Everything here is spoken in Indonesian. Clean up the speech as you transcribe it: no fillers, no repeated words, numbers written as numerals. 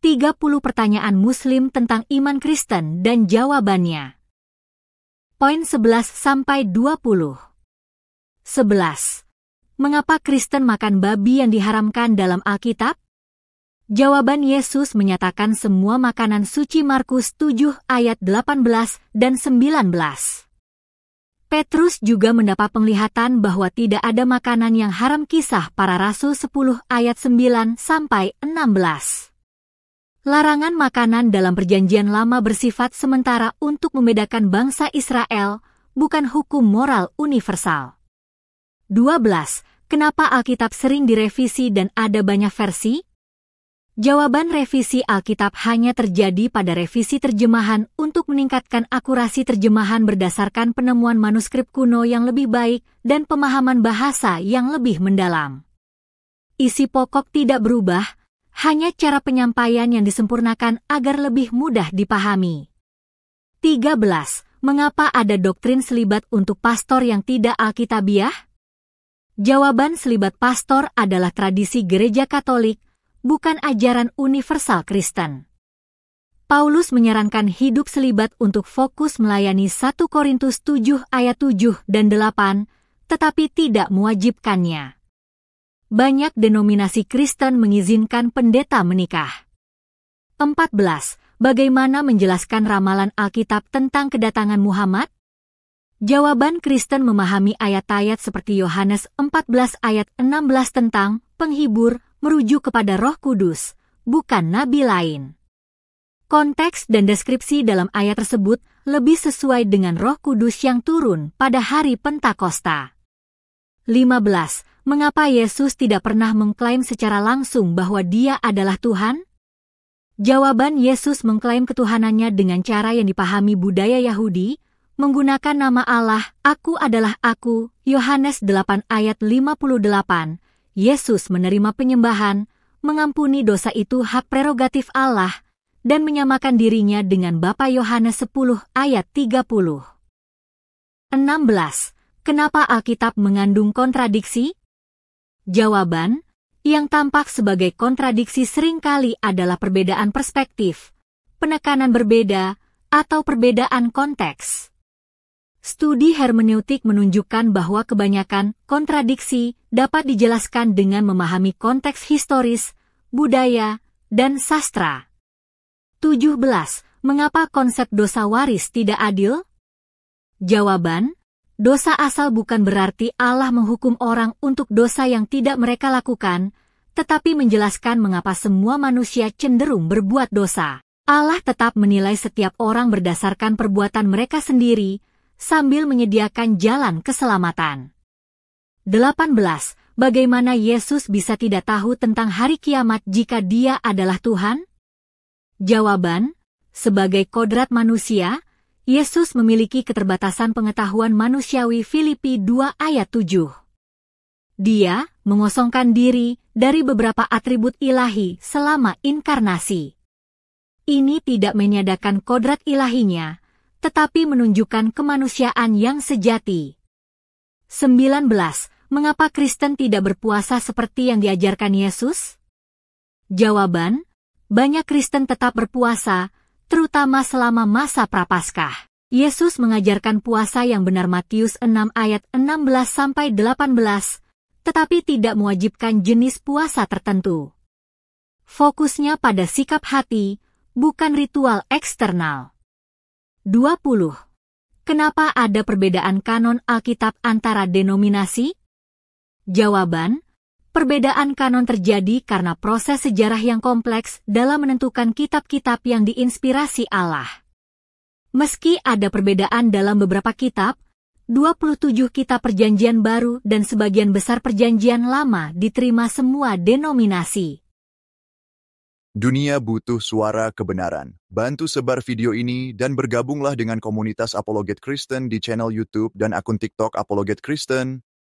30 pertanyaan Muslim tentang iman Kristen dan jawabannya. Poin 11-20. 11. Mengapa Kristen makan babi yang diharamkan dalam Alkitab? Jawaban Yesus menyatakan semua makanan suci Markus 7 ayat 18 dan 19. Petrus juga mendapat penglihatan bahwa tidak ada makanan yang haram. Kisah Para Rasul 10 ayat 9-16. Larangan makanan dalam Perjanjian Lama bersifat sementara untuk membedakan bangsa Israel, bukan hukum moral universal. 12. Kenapa Alkitab sering direvisi dan ada banyak versi? Jawaban revisi Alkitab hanya terjadi pada revisi terjemahan untuk meningkatkan akurasi terjemahan berdasarkan penemuan manuskrip kuno yang lebih baik dan pemahaman bahasa yang lebih mendalam. Isi pokok tidak berubah, hanya cara penyampaian yang disempurnakan agar lebih mudah dipahami. 13. Mengapa ada doktrin selibat untuk pastor yang tidak alkitabiah? Jawaban selibat pastor adalah tradisi gereja Katolik, bukan ajaran universal Kristen. Paulus menyarankan hidup selibat untuk fokus melayani 1 Korintus 7 ayat 7 dan 8, tetapi tidak mewajibkannya. Banyak denominasi Kristen mengizinkan pendeta menikah. 14. Bagaimana menjelaskan ramalan Alkitab tentang kedatangan Muhammad? Jawaban Kristen memahami ayat-ayat seperti Yohanes 14 ayat 16 tentang penghibur merujuk kepada Roh Kudus, bukan nabi lain. Konteks dan deskripsi dalam ayat tersebut lebih sesuai dengan Roh Kudus yang turun pada hari Pentakosta. 15. Mengapa Yesus tidak pernah mengklaim secara langsung bahwa Dia adalah Tuhan? Jawaban Yesus mengklaim ketuhanannya dengan cara yang dipahami budaya Yahudi, menggunakan nama Allah, Aku adalah Aku, Yohanes 8 ayat 58. Yesus menerima penyembahan, mengampuni dosa itu hak prerogatif Allah, dan menyamakan dirinya dengan Bapa. Yohanes 10 ayat 30. 16. Kenapa Alkitab mengandung kontradiksi? Jawaban, yang tampak sebagai kontradiksi seringkali adalah perbedaan perspektif, penekanan berbeda, atau perbedaan konteks. Studi hermeneutik menunjukkan bahwa kebanyakan kontradiksi dapat dijelaskan dengan memahami konteks historis, budaya, dan sastra. 17. Mengapa konsep dosa waris tidak adil? Jawaban, dosa asal bukan berarti Allah menghukum orang untuk dosa yang tidak mereka lakukan, tetapi menjelaskan mengapa semua manusia cenderung berbuat dosa. Allah tetap menilai setiap orang berdasarkan perbuatan mereka sendiri, sambil menyediakan jalan keselamatan. 18. Bagaimana Yesus bisa tidak tahu tentang hari kiamat jika Dia adalah Tuhan? Jawaban, sebagai kodrat manusia, Yesus memiliki keterbatasan pengetahuan manusiawi. Filipi 2 ayat 7. Dia mengosongkan diri dari beberapa atribut ilahi selama inkarnasi. Ini tidak menyatakan kodrat ilahinya, tetapi menunjukkan kemanusiaan yang sejati. 19. Mengapa Kristen tidak berpuasa seperti yang diajarkan Yesus? Jawaban, banyak Kristen tetap berpuasa, terutama selama masa Prapaskah. Yesus mengajarkan puasa yang benar. Matius 6 ayat 16-18, tetapi tidak mewajibkan jenis puasa tertentu. Fokusnya pada sikap hati, bukan ritual eksternal. 20. Kenapa ada perbedaan kanon Alkitab antara denominasi? Jawaban, perbedaan kanon terjadi karena proses sejarah yang kompleks dalam menentukan kitab-kitab yang diinspirasi Allah. Meski ada perbedaan dalam beberapa kitab, 27 kitab Perjanjian Baru dan sebagian besar Perjanjian Lama diterima semua denominasi. Dunia butuh suara kebenaran. Bantu sebar video ini dan bergabunglah dengan komunitas Apologet Kristen di channel YouTube dan akun TikTok Apologet Kristen.